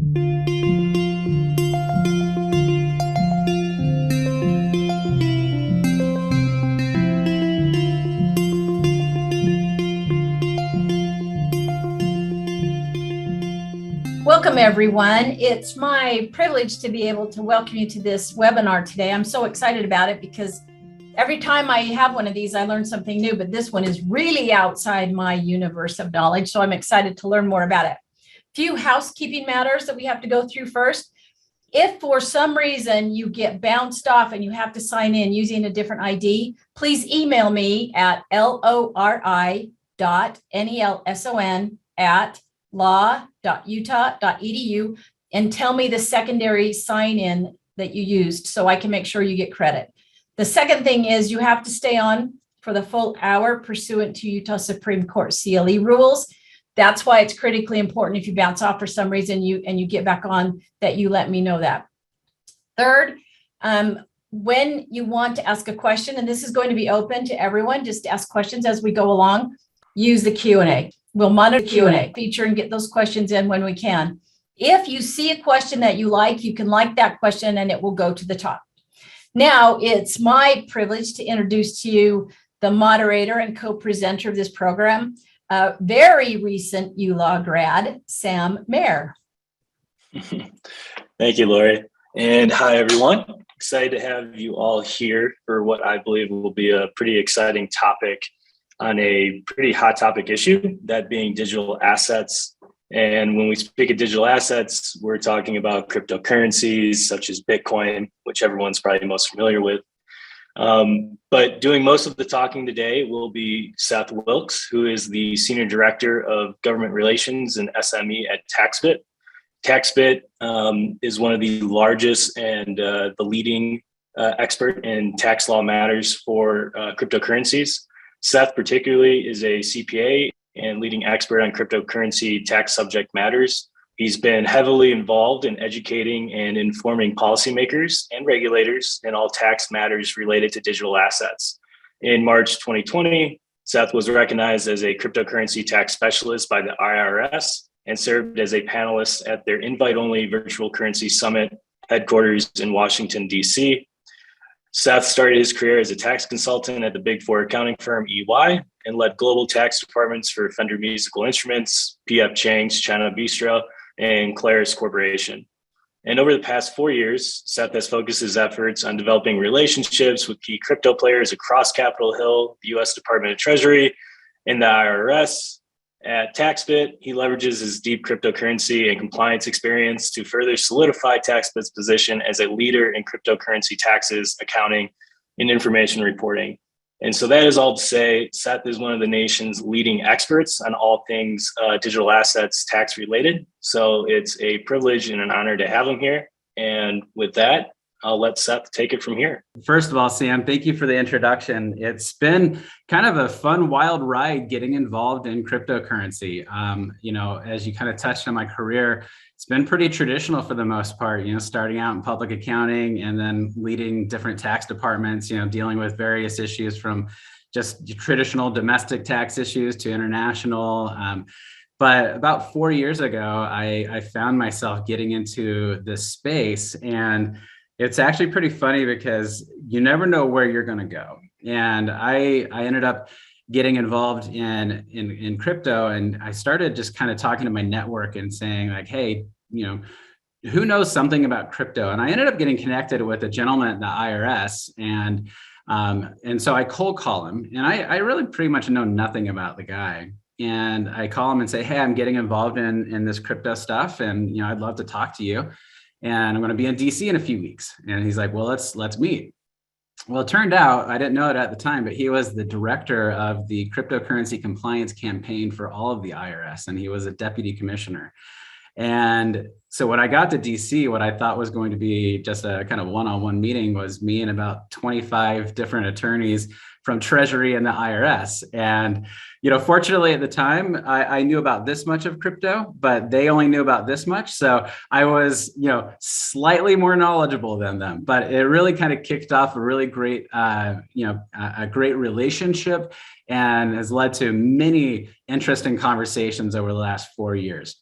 Welcome, everyone. It's my privilege to be able to welcome you to this webinar today. I'm so excited about it because every time I have one of these, I learn something new, but this one is really outside my universe of knowledge, so I'm excited to learn more about it. Few housekeeping matters that we have to go through first. If for some reason you get bounced off and you have to sign in using a different ID, please email me at lori.nelson@law.utah.edu and tell me the secondary sign-in that you used so I can make sure you get credit. The second thing is you have to stay on for the full hour pursuant to Utah Supreme Court CLE rules. That's why it's critically important if you bounce off for some reason and you get back on that you let me know that. Third, when you want to ask a question, and this is going to be open to everyone, just ask questions as we go along, use the Q&A. We'll monitor the Q&A feature and get those questions in when we can. If you see a question that you like, you can like that question and it will go to the top. Now, it's my privilege to introduce to you the moderator and co-presenter of this program, very recent ULaw grad, Sam Mayer. Thank you, Lori. And hi, everyone. Excited to have you all here for what I believe will be a pretty exciting topic on a pretty hot topic issue, that being digital assets. And when we speak of digital assets, we're talking about cryptocurrencies such as Bitcoin, which everyone's probably most familiar with. But doing most of the talking today will be Seth Wilks, who is the Senior Director of Government Relations and SME at TaxBit. TaxBit is one of the largest and the leading expert in tax law matters for cryptocurrencies. Seth particularly is a CPA and leading expert on cryptocurrency tax subject matters. He's been heavily involved in educating and informing policymakers and regulators in all tax matters related to digital assets. In March 2020, Seth was recognized as a cryptocurrency tax specialist by the IRS and served as a panelist at their invite-only virtual currency summit headquarters in Washington, D.C. Seth started his career as a tax consultant at the Big Four accounting firm EY and led global tax departments for Fender Musical Instruments, P.F. Chang's China Bistro, and Claris Corporation. And over the past 4 years, Seth has focused his efforts on developing relationships with key crypto players across Capitol Hill, the U.S. Department of Treasury, and the IRS. At TaxBit, he leverages his deep cryptocurrency and compliance experience to further solidify TaxBit's position as a leader in cryptocurrency taxes, accounting, and information reporting. And so that is all to say, Seth is one of the nation's leading experts on all things digital assets tax related. So it's a privilege and an honor to have him here. And with that, I'll let Seth take it from here. First of all, Sam, thank you for the introduction. It's been kind of a fun, wild ride getting involved in cryptocurrency. As you kind of touched on my career, it's been pretty traditional for the most part, starting out in public accounting and then leading different tax departments, dealing with various issues from just traditional domestic tax issues to international. But about 4 years ago, I found myself getting into this space, and it's actually pretty funny because you never know where you're going to go. And I ended up getting involved in crypto, and I started just kind of talking to my network and saying like, hey, who knows something about crypto? And I ended up getting connected with a gentleman at the IRS, and so I cold call him, and I really pretty much know nothing about the guy. And I call him and say, hey, I'm getting involved in this crypto stuff, and I'd love to talk to you. And I'm going to be in DC in a few weeks. And he's like, well, let's meet. Well, it turned out, I didn't know it at the time, but he was the director of the cryptocurrency compliance campaign for all of the IRS, and he was a deputy commissioner. And so when I got to DC, what I thought was going to be just a kind of one-on-one meeting was me and about 25 different attorneys from Treasury and the IRS. And, fortunately at the time, I knew about this much of crypto, but they only knew about this much. So I was, slightly more knowledgeable than them, but it really kind of kicked off a really great, a great relationship, and has led to many interesting conversations over the last 4 years.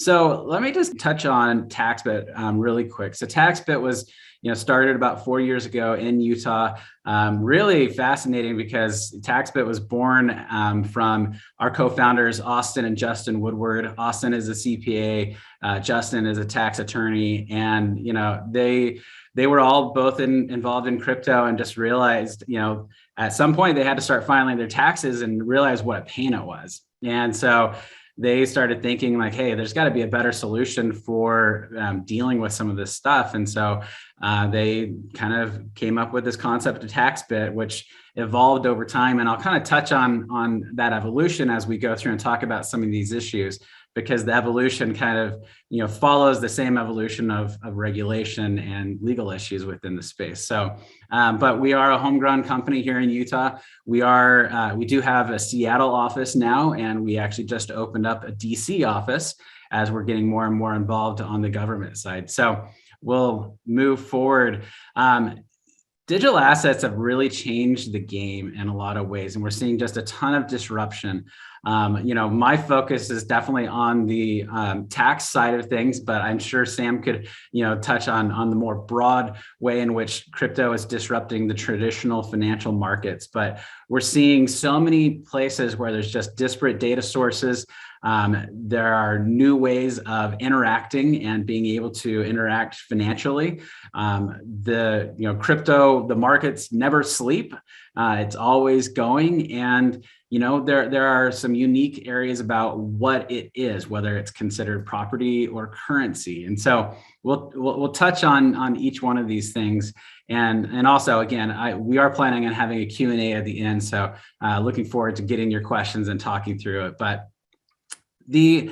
So let me just touch on TaxBit really quick. So TaxBit was, started about 4 years ago in Utah. Really fascinating because TaxBit was born from our co-founders, Austin and Justin Woodward. Austin is a CPA, Justin is a tax attorney, and they were all both involved in crypto and just realized, at some point they had to start filing their taxes and realize what a pain it was. And so they started thinking like, hey, there's got to be a better solution for dealing with some of this stuff. And so they kind of came up with this concept of TaxBit, which evolved over time. And I'll kind of touch on that evolution as we go through and talk about some of these issues, because the evolution kind of, follows the same evolution of regulation and legal issues within the space. So, but we are a homegrown company here in Utah. We do have a Seattle office now, and we actually just opened up a DC office as we're getting more and more involved on the government side. So we'll move forward. Digital assets have really changed the game in a lot of ways, and we're seeing just a ton of disruption. My focus is definitely on the tax side of things, but I'm sure Sam could, touch on the more broad way in which crypto is disrupting the traditional financial markets. But we're seeing so many places where there's just disparate data sources. There are new ways of interacting and being able to interact financially. Crypto, the markets never sleep. It's always going. And there are some unique areas about what it is, whether it's considered property or currency. And so we'll touch on each one of these things. And also, again, we are planning on having a Q&A at the end. So looking forward to getting your questions and talking through it. But the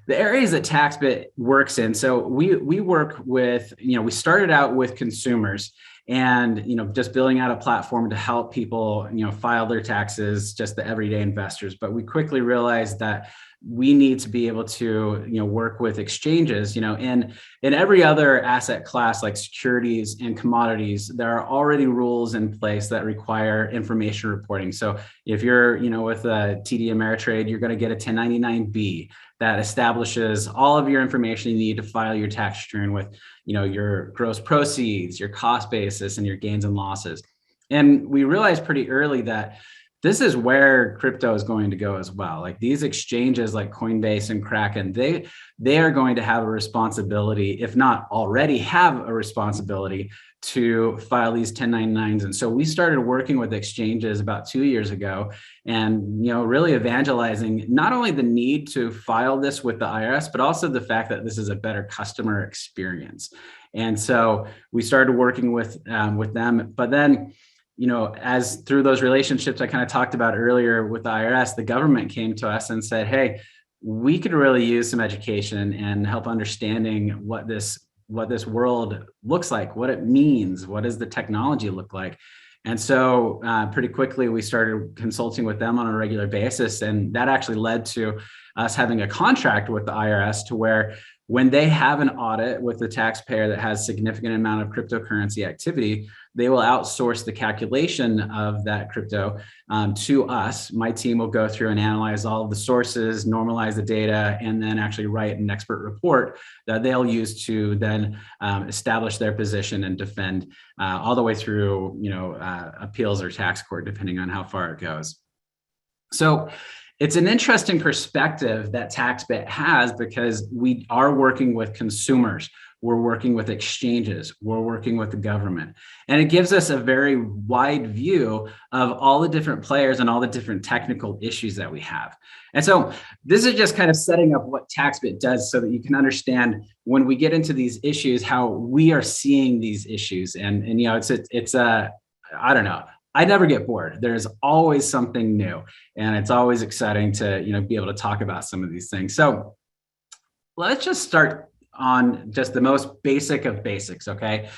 areas that TaxBit works in, so we work with, we started out with consumers and, just building out a platform to help people, file their taxes, just the everyday investors. But we quickly realized that we need to be able to, work with exchanges, in every other asset class like securities and commodities, there are already rules in place that require information reporting. So if you're, with a TD Ameritrade, you're going to get a 1099-B that establishes all of your information you need to file your tax return with, your gross proceeds, your cost basis, and your gains and losses. And we realized pretty early that this is where crypto is going to go as well. Like these exchanges like Coinbase and Kraken, they are going to have a responsibility, if not already have a responsibility, to file these 1099s. And so we started working with exchanges about 2 years ago and, really evangelizing not only the need to file this with the IRS, but also the fact that this is a better customer experience. And so we started working with them, but then, as through those relationships I kind of talked about earlier with the IRS, the government came to us and said, hey, we could really use some education and help understanding what this world looks like, what it means, what does the technology look like. And so pretty quickly, we started consulting with them on a regular basis. And that actually led to us having a contract with the IRS to where when they have an audit with the taxpayer that has significant amount of cryptocurrency activity, they will outsource the calculation of that crypto to us. My team will go through and analyze all of the sources, normalize the data, and then actually write an expert report that they'll use to then establish their position and defend all the way through, appeals or tax court, depending on how far it goes. So it's an interesting perspective that TaxBit has because we are working with consumers. We're working with exchanges, we're working with the government. And it gives us a very wide view of all the different players and all the different technical issues that we have. And so this is just kind of setting up what TaxBit does so that you can understand when we get into these issues, how we are seeing these issues. And it's I don't know. I never get bored. There's always something new, and it's always exciting to, be able to talk about some of these things. So let's just start on just the most basic of basics. Okay.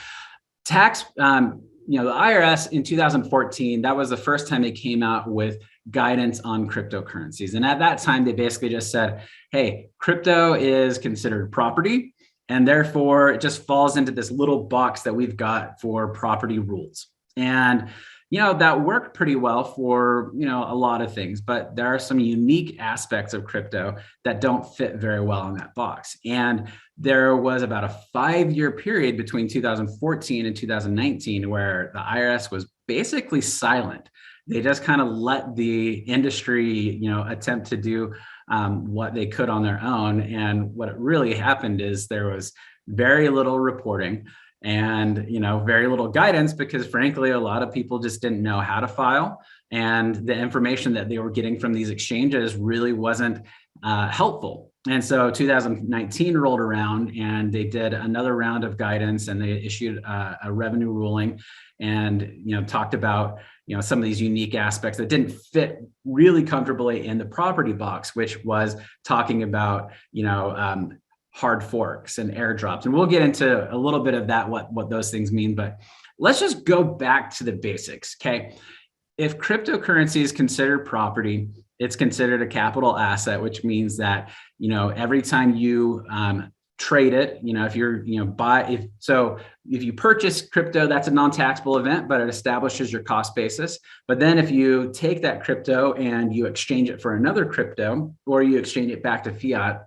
The IRS in 2014, that was the first time they came out with guidance on cryptocurrencies. And at that time, they basically just said, hey, crypto is considered property, and therefore it just falls into this little box that we've got for property rules. And that worked pretty well for, a lot of things, but there are some unique aspects of crypto that don't fit very well in that box. And there was about a 5-year period between 2014 and 2019 where the IRS was basically silent. They just kind of let the industry, attempt to do what they could on their own. And what really happened is there was very little reporting and very little guidance, because frankly, a lot of people just didn't know how to file, and the information that they were getting from these exchanges really wasn't helpful. And so 2019 rolled around and they did another round of guidance, and they issued a revenue ruling and talked about some of these unique aspects that didn't fit really comfortably in the property box, which was talking about Hardforks and airdrops. And we'll get into a little bit of that, what those things mean, but let's just go back to the basics, okay? If cryptocurrency is considered property, it's considered a capital asset, which means that, every time you trade it, if you're, if you purchase crypto, that's a non-taxable event, but it establishes your cost basis. But then if you take that crypto and you exchange it for another crypto, or you exchange it back to fiat,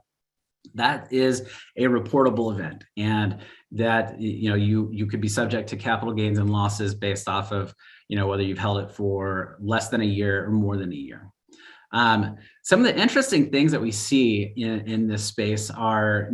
that is a reportable event, and that you could be subject to capital gains and losses based off of whether you've held it for less than a year or more than a year. Some of the interesting things that we see in this space are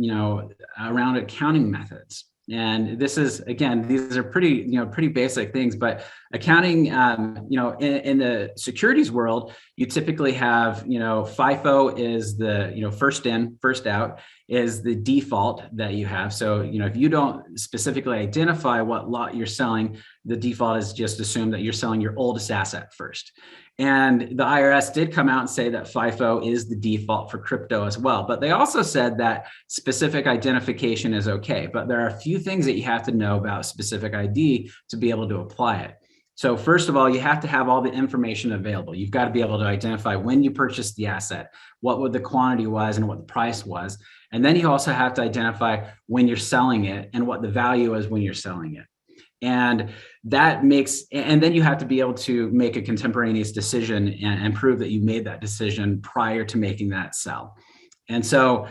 around accounting methods. And this is, again, these are pretty basic things, but accounting, in the securities world, you typically have, FIFO is the, first in, first out is the default that you have. So, if you don't specifically identify what lot you're selling, the default is just assume that you're selling your oldest asset first. And the IRS did come out and say that FIFO is the default for crypto as well. But they also said that specific identification is okay. But there are a few things that you have to know about specific ID to be able to apply it. So first of all, you have to have all the information available. You've got to be able to identify when you purchased the asset, what the quantity was and what the price was. And then you also have to identify when you're selling it and what the value is when you're selling it. And then you have to be able to make a contemporaneous decision and prove that you made that decision prior to making that sell. And so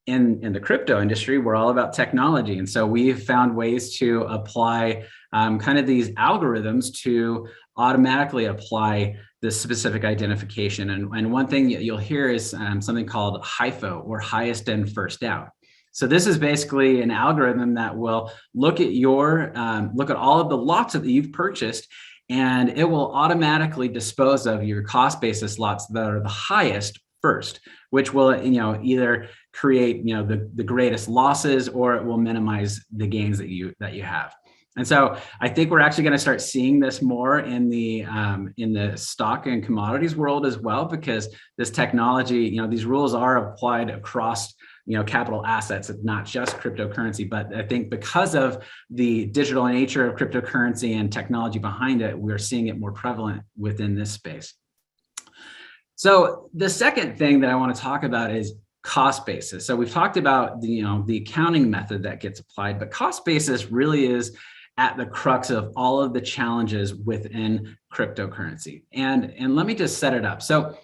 in the crypto industry, we're all about technology. And so we've found ways to apply kind of these algorithms to automatically apply the specific identification. And one thing you'll hear is something called HIFO, or highest in, first out. So this is basically an algorithm that will look at all of the lots that you've purchased, and it will automatically dispose of your cost basis lots that are the highest first, which will either create the greatest losses, or it will minimize the gains that you have. And so I think we're actually going to start seeing this more in the stock and commodities world as well, because this technology, these rules are applied across capital assets. It's not just cryptocurrency, but I think because of the digital nature of cryptocurrency and technology behind it, we're seeing it more prevalent within this space. So the second thing that I want to talk about is cost basis. So we've talked about the accounting method that gets applied, but cost basis really is at the crux of all of the challenges within cryptocurrency. And let me just set it up. So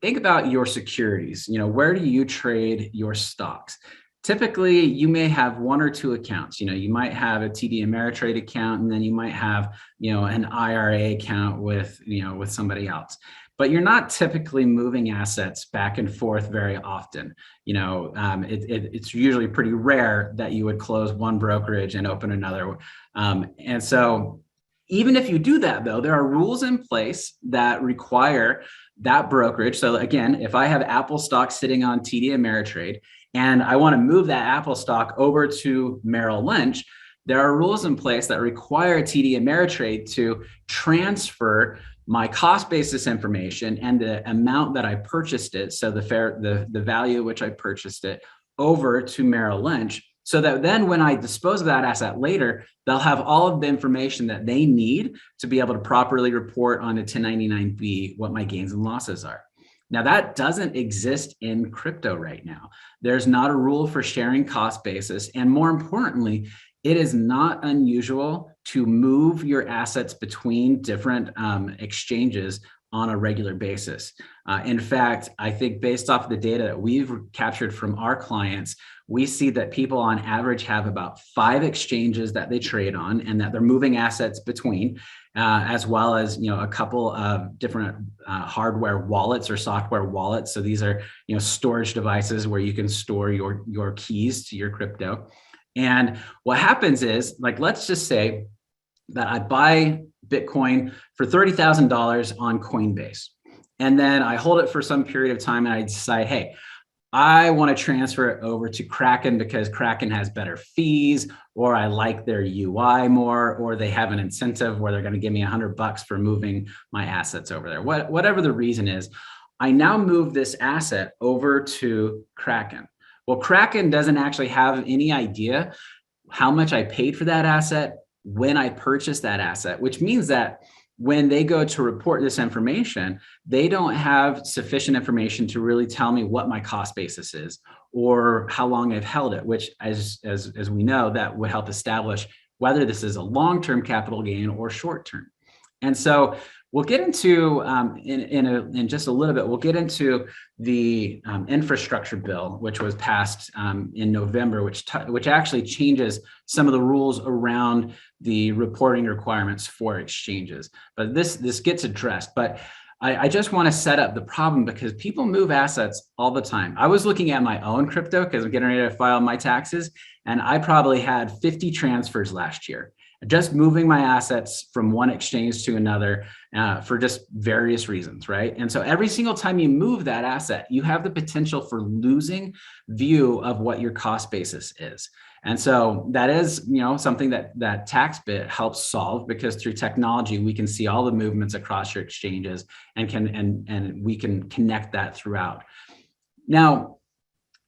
think about your securities. Where do you trade your stocks? Typically, you may have one or two accounts. You might have a TD Ameritrade account, and then you might have, an IRA account with somebody else. But you're not typically moving assets back and forth very often. It's usually pretty rare that you would close one brokerage and open another. And so even if you do that, though, there are rules in place that require that brokerage. So again, if I have Apple stock sitting on TD Ameritrade and I want to move that Apple stock over to Merrill Lynch, there are rules in place that require TD Ameritrade to transfer my cost basis information and the amount that I purchased it, so the value at which I purchased it, over to Merrill Lynch, so that then when I dispose of that asset later, they'll have all of the information that they need to be able to properly report on a 1099-B what my gains and losses are. Now, that doesn't exist in crypto right now. There's not a rule for sharing cost basis. And more importantly, it is not unusual to move your assets between different exchanges on a regular basis. In fact, I think based off the data that we've captured from our clients, we see that people on average have about 5 exchanges that they trade on and that they're moving assets between, as well as a couple of different hardware wallets or software wallets. So these are storage devices where you can store your keys to your crypto. And what happens is, like, let's just say that I buy Bitcoin for $30,000 on Coinbase. And then I hold it for some period of time and I decide, hey, I want to transfer it over to Kraken because Kraken has better fees, or I like their UI more, or they have an incentive where they're going to give me $100 for moving my assets over there. Whatever the reason is, I now move this asset over to Kraken. Well, Kraken doesn't actually have any idea how much I paid for that asset when I purchased that asset, which means that when they go to report this information, they don't have sufficient information to really tell me what my cost basis is or how long I've held it, which as we know, that would help establish whether this is a long-term capital gain or short-term. And so we'll get into, in just a little bit, we'll get into the infrastructure bill, which was passed in November, which actually changes some of the rules around the reporting requirements for exchanges. But this gets addressed. But I just want to set up the problem because people move assets all the time. I was looking at my own crypto because I'm getting ready to file my taxes, and I probably had 50 transfers last year, just moving my assets from one exchange to another for just various reasons, right? And so every single time you move that asset, you have the potential for losing view of what your cost basis is. And so that is, something that TaxBit helps solve, because through technology, we can see all the movements across your exchanges and we can connect that throughout. Now,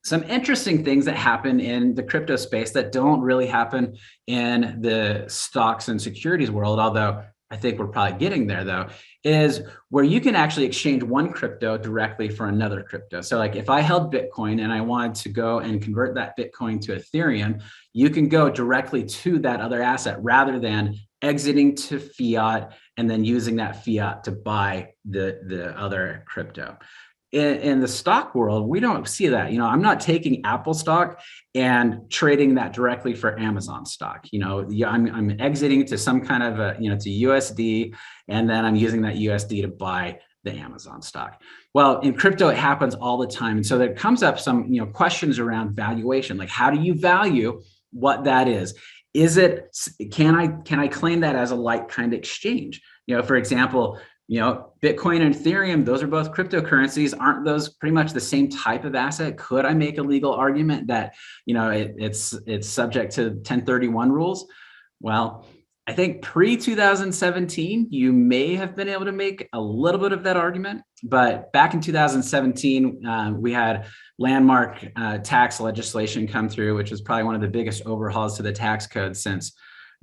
some interesting things that happen in the crypto space that don't really happen in the stocks and securities world, although I think we're probably getting there though, is where you can actually exchange one crypto directly for another crypto. So like if I held Bitcoin and I wanted to go and convert that Bitcoin to Ethereum, you can go directly to that other asset rather than exiting to fiat and then using that fiat to buy the other crypto. In the stock world, we don't see that. I'm not taking Apple stock and trading that directly for Amazon stock. I'm exiting to some kind of to USD, and then I'm using that USD to buy the Amazon stock. Well, in crypto, it happens all the time. And so there comes up some questions around valuation, like how do you value what that is? Can I claim that as a like kind exchange? For example, Bitcoin and Ethereum, those are both cryptocurrencies. Aren't those pretty much the same type of asset? Could I make a legal argument that, it's subject to 1031 rules? Well, I think pre-2017, you may have been able to make a little bit of that argument. But back in 2017, we had landmark tax legislation come through, which was probably one of the biggest overhauls to the tax code since,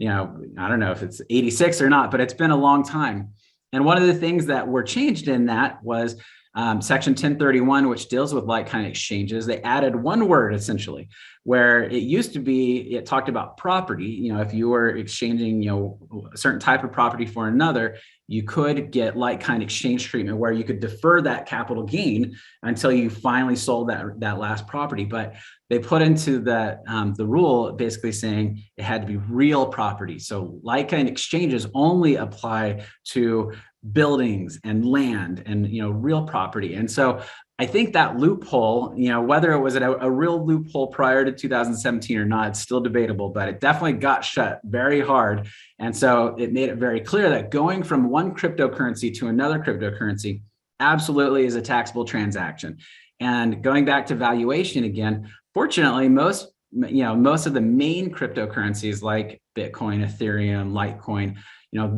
I don't know if it's 86 or not, but it's been a long time. And one of the things that were changed in that was Section 1031, which deals with like kind of exchanges. They added one word essentially, where it used to be, it talked about property. If you were exchanging, a certain type of property for another, you could get like kind exchange treatment where you could defer that capital gain until you finally sold that last property. But they put into that the rule basically saying it had to be real property. So like kind exchanges only apply to buildings and land and real property. And so I think that loophole, whether it was a real loophole prior to 2017 or not, it's still debatable, but it definitely got shut very hard. And so it made it very clear that going from one cryptocurrency to another cryptocurrency absolutely is a taxable transaction. And going back to valuation again, fortunately, most of the main cryptocurrencies like Bitcoin, Ethereum, Litecoin,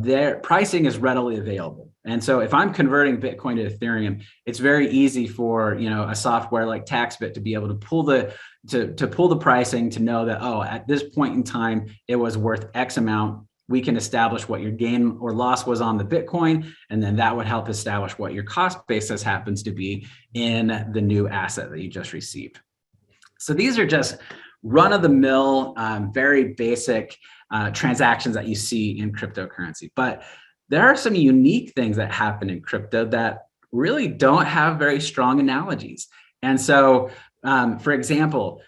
their pricing is readily available. And so if I'm converting Bitcoin to Ethereum, it's very easy for, a software like TaxBit to be able to pull the pricing to know that, oh, at this point in time, it was worth X amount. We can establish what your gain or loss was on the Bitcoin, and then that would help establish what your cost basis happens to be in the new asset that you just received. So these are just run-of-the-mill, very basic transactions that you see in cryptocurrency. But there are some unique things that happen in crypto that really don't have very strong analogies. And so, for example,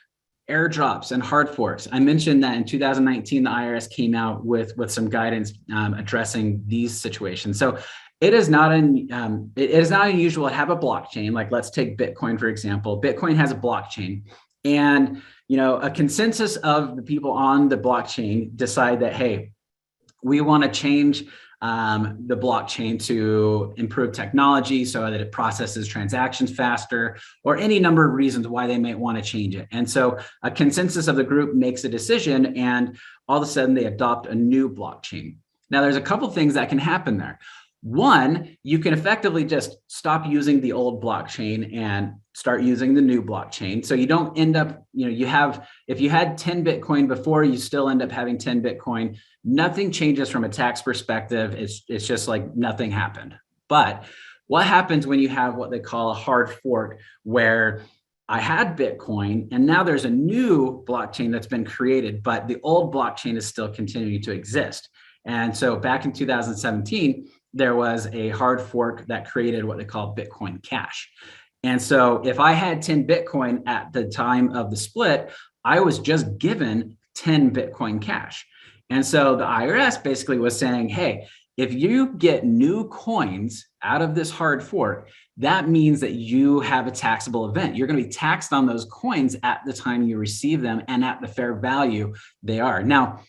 airdrops and hard forks. I mentioned that in 2019, the IRS came out with some guidance addressing these situations. So it is not unusual to have a blockchain. Like, let's take Bitcoin, for example. Bitcoin has a blockchain, and a consensus of the people on the blockchain decide that, hey, we want to change the blockchain to improve technology so that it processes transactions faster, or any number of reasons why they might want to change it. And so a consensus of the group makes a decision, and all of a sudden they adopt a new blockchain. Now, there's a couple things that can happen there. One, you can effectively just stop using the old blockchain and start using the new blockchain. So you don't end up, if you had 10 Bitcoin before, you still end up having 10 Bitcoin. Nothing changes from a tax perspective. It's just like nothing happened. But what happens when you have what they call a hard fork, where I had Bitcoin and now there's a new blockchain that's been created, but the old blockchain is still continuing to exist. And so back in 2017, there was a hard fork that created what they call Bitcoin Cash. And so if I had 10 Bitcoin at the time of the split, I was just given 10 Bitcoin Cash. And so the IRS basically was saying, hey, if you get new coins out of this hard fork, that means that you have a taxable event. You're going to be taxed on those coins at the time you receive them and at the fair value they are. Now,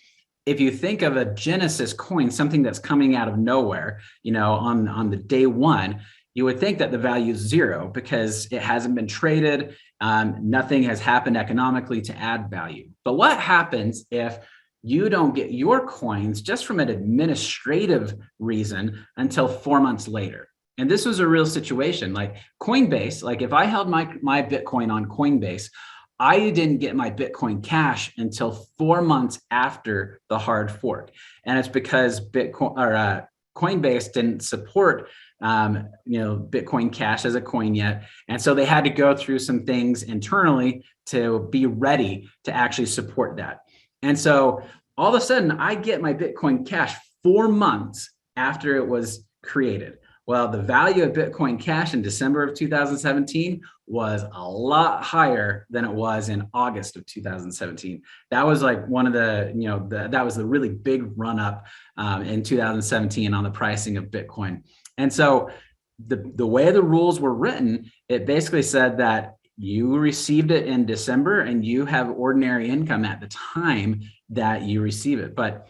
if you think of a Genesis coin, something that's coming out of nowhere, on the day one, you would think that the value is zero because it hasn't been traded. Nothing has happened economically to add value. But what happens if you don't get your coins just from an administrative reason until 4 months later? And this was a real situation. Like Coinbase, like if I held my Bitcoin on Coinbase, I didn't get my Bitcoin Cash until 4 months after the hard fork. And it's because Coinbase didn't support Bitcoin Cash as a coin yet. And so they had to go through some things internally to be ready to actually support that. And so all of a sudden I get my Bitcoin Cash 4 months after it was created. Well, the value of Bitcoin Cash in December of 2017 was a lot higher than it was in August of 2017. That was like one of that was the really big run up in 2017 on the pricing of Bitcoin. And so the way the rules were written, it basically said that you received it in December and you have ordinary income at the time that you receive it. But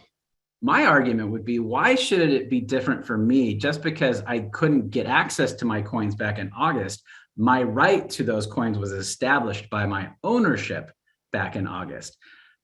my argument would be, why should it be different for me just because I couldn't get access to my coins back in August? My right to those coins was established by my ownership back in August.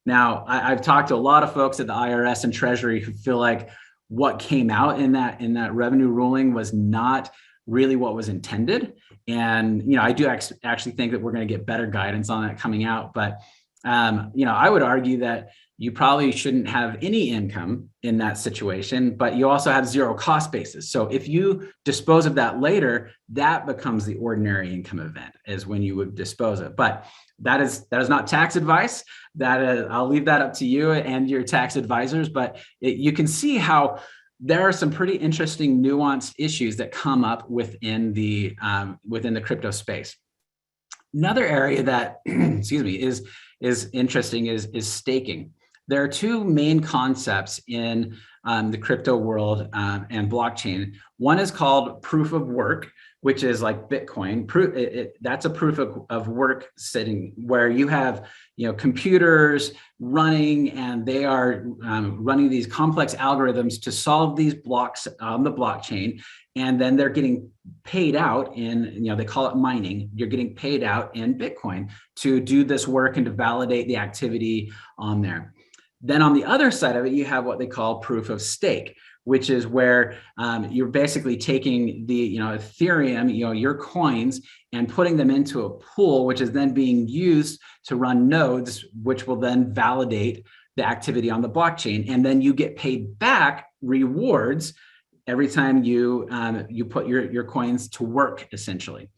Now, I've talked to a lot of folks at the IRS and Treasury who feel like what came out in that revenue ruling was not really what was intended. And, I do actually think that we're going to get better guidance on that coming out. But, I would argue that you probably shouldn't have any income in that situation, but you also have zero cost basis. So if you dispose of that later, that becomes the ordinary income event, is when you would dispose of it. But that is not tax advice. I'll leave that up to you and your tax advisors. But you can see how there are some pretty interesting nuanced issues that come up within the crypto space. Another area that is interesting is staking. There are two main concepts in the crypto world and blockchain. One is called proof of work, which is like Bitcoin. That's a proof of work setting where you have computers running, and they are running these complex algorithms to solve these blocks on the blockchain, and then they're getting paid out in, they call it mining. You're getting paid out in Bitcoin to do this work and to validate the activity on there. Then on the other side of it, you have what they call proof of stake, which is where you're basically taking the Ethereum, your coins, and putting them into a pool, which is then being used to run nodes, which will then validate the activity on the blockchain. And then you get paid back rewards every time you put your coins to work, essentially.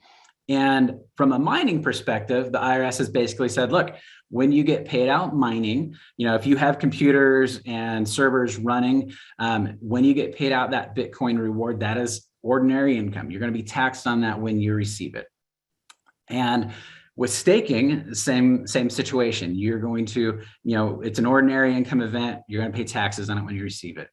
And from a mining perspective, the IRS has basically said, look, when you get paid out mining, if you have computers and servers running, when you get paid out that Bitcoin reward, that is ordinary income. You're going to be taxed on that when you receive it. And with staking, same situation. You're going to, it's an ordinary income event. You're going to pay taxes on it when you receive it.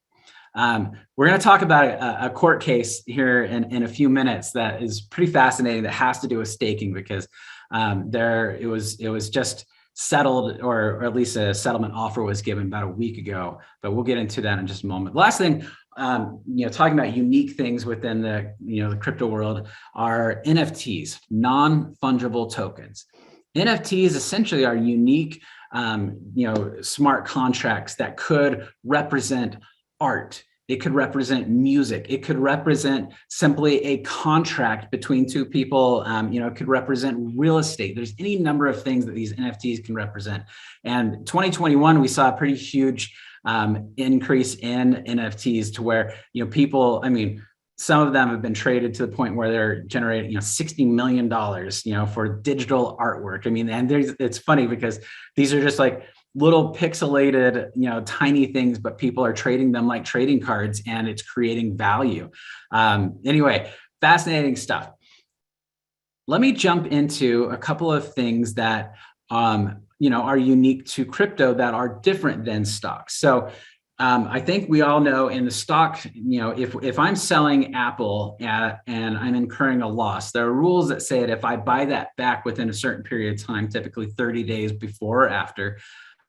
We're going to talk about a court case here in a few minutes that is pretty fascinating, that has to do with staking, because it was just settled, or at least a settlement offer was given about a week ago, but we'll get into that in just a moment. The last thing, talking about unique things within the crypto world, are NFTs, non-fungible tokens. NFTs essentially are unique, smart contracts that could represent art. It could represent music. It could represent simply a contract between two people. It could represent real estate. There's any number of things that these NFTs can represent. And 2021, we saw a pretty huge increase in NFTs, to where, people, some of them have been traded to the point where they're generating, $60 million, for digital artwork. And it's funny because these are just like little pixelated, tiny things, but people are trading them like trading cards, and it's creating value. Anyway, fascinating stuff. Let me jump into a couple of things that, are unique to crypto that are different than stocks. So I think we all know in the stock, if I'm selling Apple and I'm incurring a loss, there are rules that say that if I buy that back within a certain period of time, typically 30 days before or after,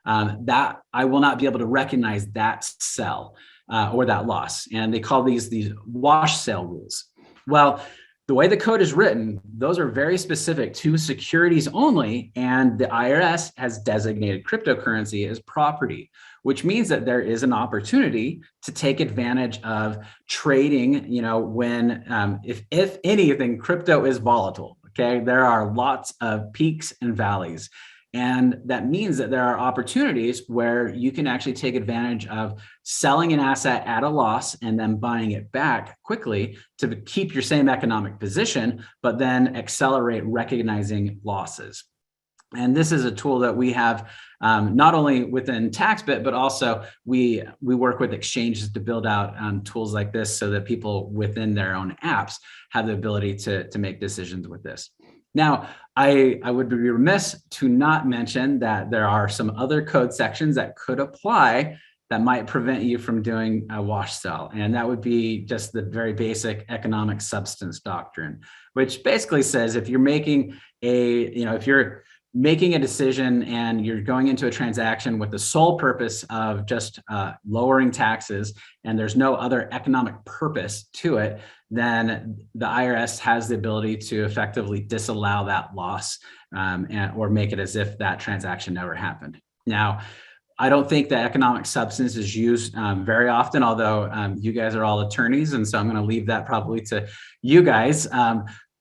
that I will not be able to recognize that sell or that loss. And they call these wash sale rules. Well, the way the code is written, those are very specific to securities only, and the IRS has designated cryptocurrency as property, which means that there is an opportunity to take advantage of trading, when, if anything, crypto is volatile, okay? There are lots of peaks and valleys. And that means that there are opportunities where you can actually take advantage of selling an asset at a loss and then buying it back quickly to keep your same economic position, but then accelerate recognizing losses. And this is a tool that we have not only within TaxBit, but also we work with exchanges to build out tools like this so that people within their own apps have the ability to make decisions with this. Now, I would be remiss to not mention that there are some other code sections that could apply that might prevent you from doing a wash sell. And that would be just the very basic economic substance doctrine, which basically says if you're making if you're making a decision and you're going into a transaction with the sole purpose of just lowering taxes, and there's no other economic purpose to it, then the IRS has the ability to effectively disallow that loss or make it as if that transaction never happened. Now, I don't think that economic substance is used very often, although you guys are all attorneys, and so I'm going to leave that probably to you guys.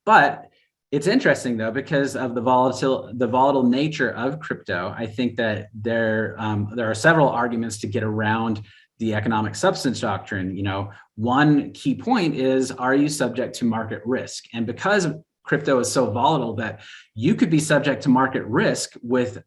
But it's interesting though, because of the volatile nature of crypto. I think that there are several arguments to get around the economic substance doctrine. One key point is, are you subject to market risk? And because crypto is so volatile that you could be subject to market risk within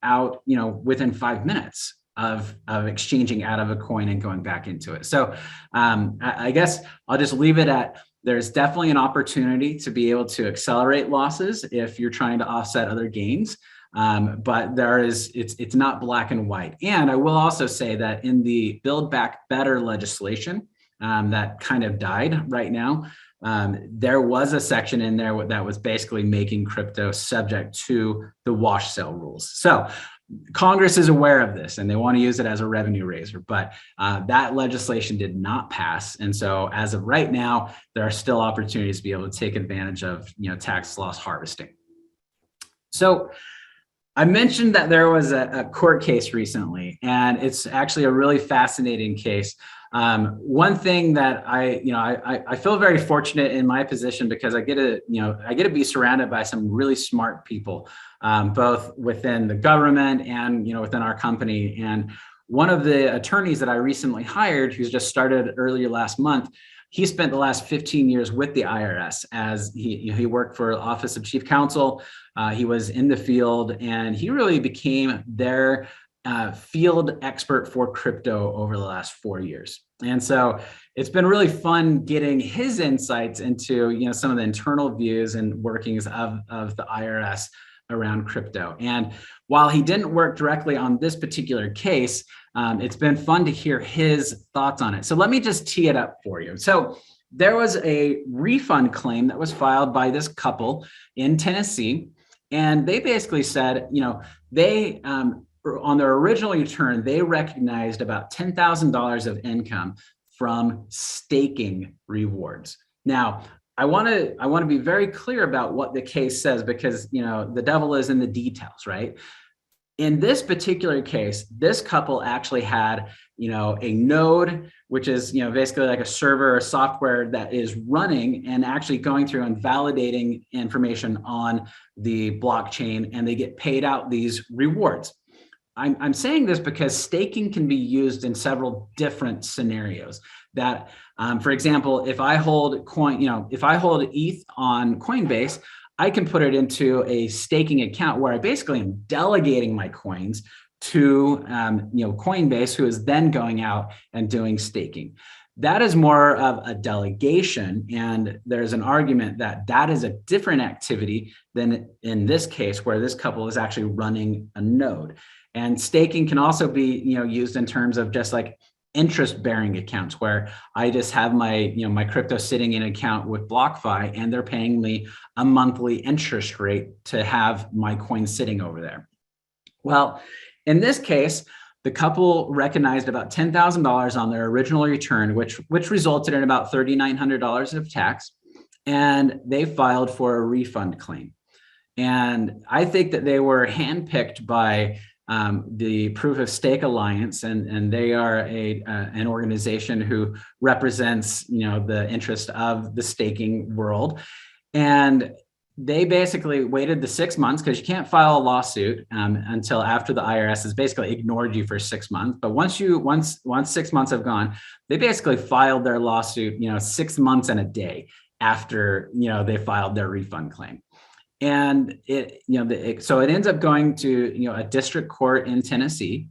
5 minutes of exchanging out of a coin and going back into it. So I guess I'll just leave it at, there's definitely an opportunity to be able to accelerate losses if you're trying to offset other gains. But it's not black and white. And I will also say that in the Build Back Better legislation that kind of died right now, there was a section in there that was basically making crypto subject to the wash sale rules. So Congress is aware of this and they want to use it as a revenue raiser, but that legislation did not pass. And so as of right now, there are still opportunities to be able to take advantage of tax loss harvesting. So I mentioned that there was a court case recently, and it's actually a really fascinating case. One thing that I feel very fortunate in my position, because I get to be surrounded by some really smart people, both within the government and within our company. And one of the attorneys that I recently hired, who's just started earlier last month, he spent the last 15 years with the IRS as he worked for Office of Chief Counsel. He was in the field, and he really became their field expert for crypto over the last 4 years. And so it's been really fun getting his insights into some of the internal views and workings of the IRS around crypto. And while he didn't work directly on this particular case, it's been fun to hear his thoughts on it. So let me just tee it up for you. So there was a refund claim that was filed by this couple in Tennessee. And they basically said, they, on their original return, they recognized about $10,000 of income from staking rewards. Now, I want to be very clear about what the case says, because the devil is in the details, right? In this particular case, this couple actually had a node, which is basically like a server or software that is running and actually going through and validating information on the blockchain, and they get paid out these rewards. I'm saying this because staking can be used in several different scenarios. That, for example, if I hold if I hold ETH on Coinbase, I can put it into a staking account where I basically am delegating my coins to Coinbase, who is then going out and doing staking. That is more of a delegation, and there's an argument that that is a different activity than in this case, where this couple is actually running a node. And staking can also be used in terms of just like interest-bearing accounts, where I just have my my crypto sitting in an account with BlockFi, and they're paying me a monthly interest rate to have my coin sitting over there. Well, in this case, the couple recognized about $10,000 on their original return, which resulted in about $3,900 of tax, and they filed for a refund claim. And I think that they were handpicked by the Proof of Stake Alliance, and they are an organization who represents the interest of the staking world. And they basically waited the 6 months, because you can't file a lawsuit until after the IRS has basically ignored you for 6 months. But once 6 months have gone, they basically filed their lawsuit 6 months and a day after they filed their refund claim. And so it ends up going to a district court in Tennessee,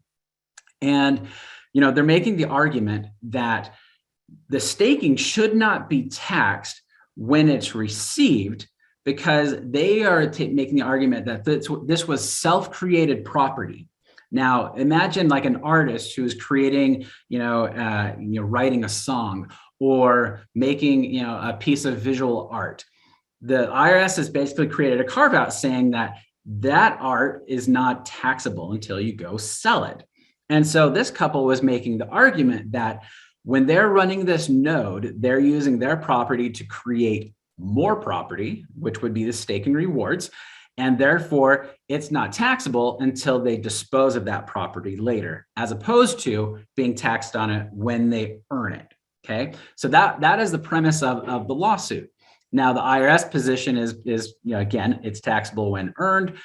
and they're making the argument that the staking should not be taxed when it's received, because they are making the argument that this was self-created property. Now, imagine like an artist who's creating, writing a song or making, a piece of visual art. The IRS has basically created a carve out saying that art is not taxable until you go sell it. And so this couple was making the argument that when they're running this node, they're using their property to create more property, which would be the staking rewards. And therefore, it's not taxable until they dispose of that property later, as opposed to being taxed on it when they earn it. Okay, so that is the premise of the lawsuit. Now, the IRS position is again, it's taxable when earned.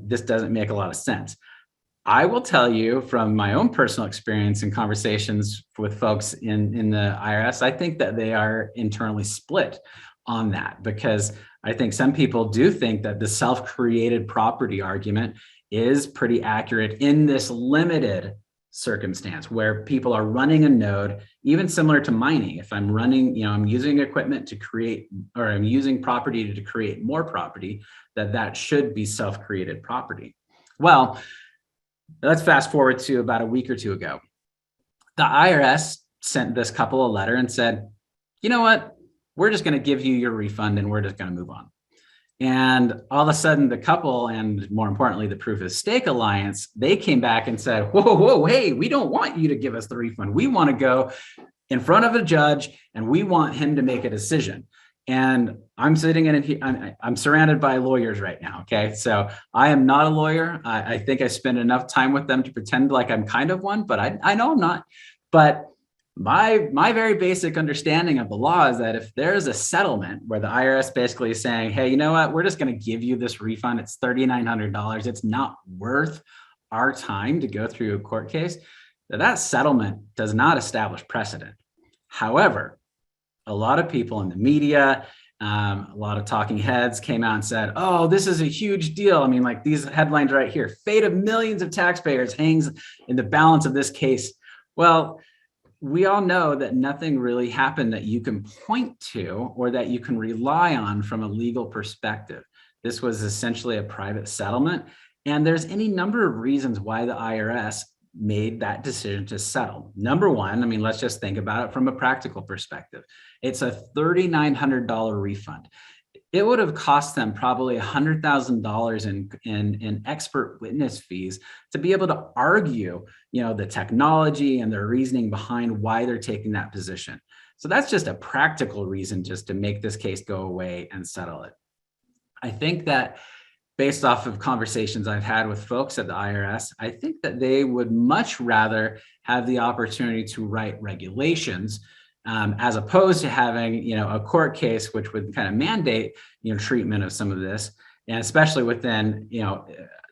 This doesn't make a lot of sense. I will tell you from my own personal experience and conversations with folks in the IRS, I think that they are internally split on that, because I think some people do think that the self-created property argument is pretty accurate in this limited circumstance where people are running a node, even similar to mining. If I'm running, I'm using equipment to create, or I'm using property to create more property, that should be self-created property. Well, let's fast forward to about a week or two ago. The IRS sent this couple a letter and said, you know what, we're just going to give you your refund and we're just going to move on. And all of a sudden, the couple, and more importantly, the Proof of Stake Alliance, they came back and said, whoa, hey, we don't want you to give us the refund. We want to go in front of a judge and we want him to make a decision. And I'm sitting in, I'm surrounded by lawyers right now. Okay. So I am not a lawyer. I think I spend enough time with them to pretend like I'm kind of one, but I know I'm not. But my very basic understanding of the law is that if there's a settlement where the IRS basically is saying, hey, you know what, we're just going to give you this refund. It's $3,900. It's not worth our time to go through a court case. That settlement does not establish precedent. However, a lot of people in the media, a lot of talking heads came out and said, oh, this is a huge deal. I mean, like these headlines right here, fate of millions of taxpayers hangs in the balance of this case. Well, we all know that nothing really happened that you can point to or that you can rely on from a legal perspective. This was essentially a private settlement. And there's any number of reasons why the IRS made that decision to settle. Number one, I mean, let's just think about it from a practical perspective. It's a $3,900 refund. It would have cost them probably $100,000 in expert witness fees to be able to argue, the technology and their reasoning behind why they're taking that position. So that's just a practical reason just to make this case go away and settle it. I think that based off of conversations I've had with folks at the IRS, I think that they would much rather have the opportunity to write regulations as opposed to having, a court case, which would kind of mandate, treatment of some of this, and especially within,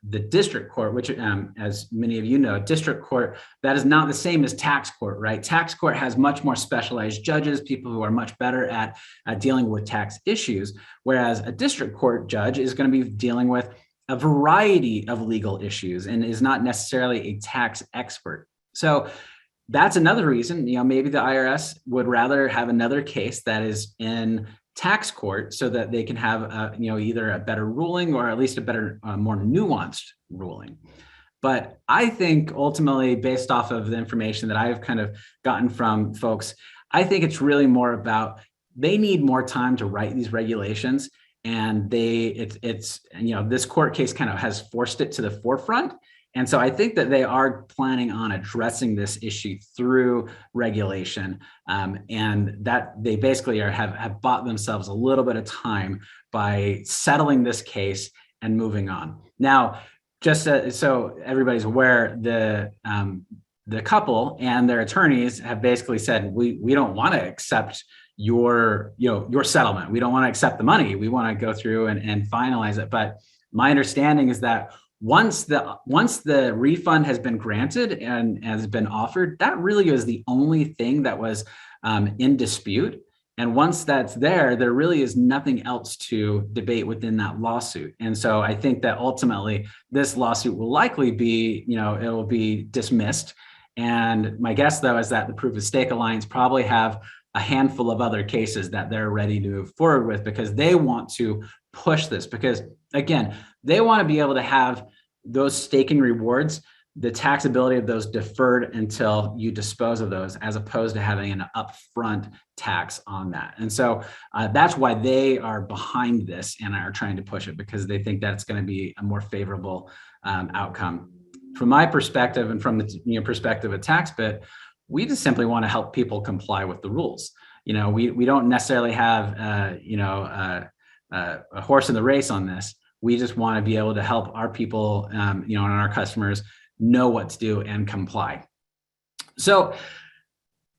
the district court, which, as many of you know, district court, that is not the same as tax court, right? Tax court has much more specialized judges, people who are much better at dealing with tax issues, whereas a district court judge is going to be dealing with a variety of legal issues and is not necessarily a tax expert. So that's another reason, maybe the IRS would rather have another case that is in tax court so that they can have, either a better ruling or at least a better, more nuanced ruling. But I think ultimately, based off of the information that I've kind of gotten from folks, I think it's really more about they need more time to write these regulations, and this court case kind of has forced it to the forefront. And so I think that they are planning on addressing this issue through regulation, and that they basically have bought themselves a little bit of time by settling this case and moving on. Now, just so everybody's aware, the couple and their attorneys have basically said, we don't want to accept your settlement. We don't want to accept the money. We want to go through and finalize it. But my understanding is that once the refund has been granted and has been offered, that really is the only thing that was in dispute. And once that's there really is nothing else to debate within that lawsuit. And so I think that ultimately this lawsuit will likely be, it will be dismissed. And my guess, though, is that the Proof of Stake Alliance probably have a handful of other cases that they're ready to move forward with, because they want to push this, because again, they want to be able to have those staking rewards, the taxability of those deferred until you dispose of those, as opposed to having an upfront tax on that. And so that's why they are behind this and are trying to push it, because they think that it's going to be a more favorable outcome. From my perspective and from the perspective of TaxBit, we just simply want to help people comply with the rules. We don't necessarily have a horse in the race on this. We just want to be able to help our people, and our customers know what to do and comply. So,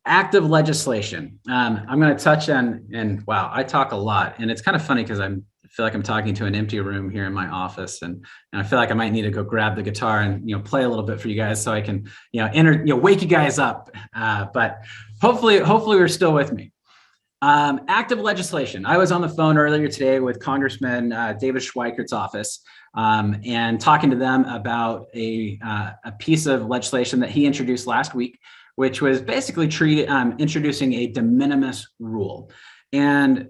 active legislation. I'm going to touch on, and wow, I talk a lot, and it's kind of funny because I feel like I'm talking to an empty room here in my office, and I feel like I might need to go grab the guitar and play a little bit for you guys so I can wake you guys up. But hopefully you're still with me. Active legislation. I was on the phone earlier today with Congressman David Schweikert's office and talking to them about a piece of legislation that he introduced last week, which was basically introducing a de minimis rule. And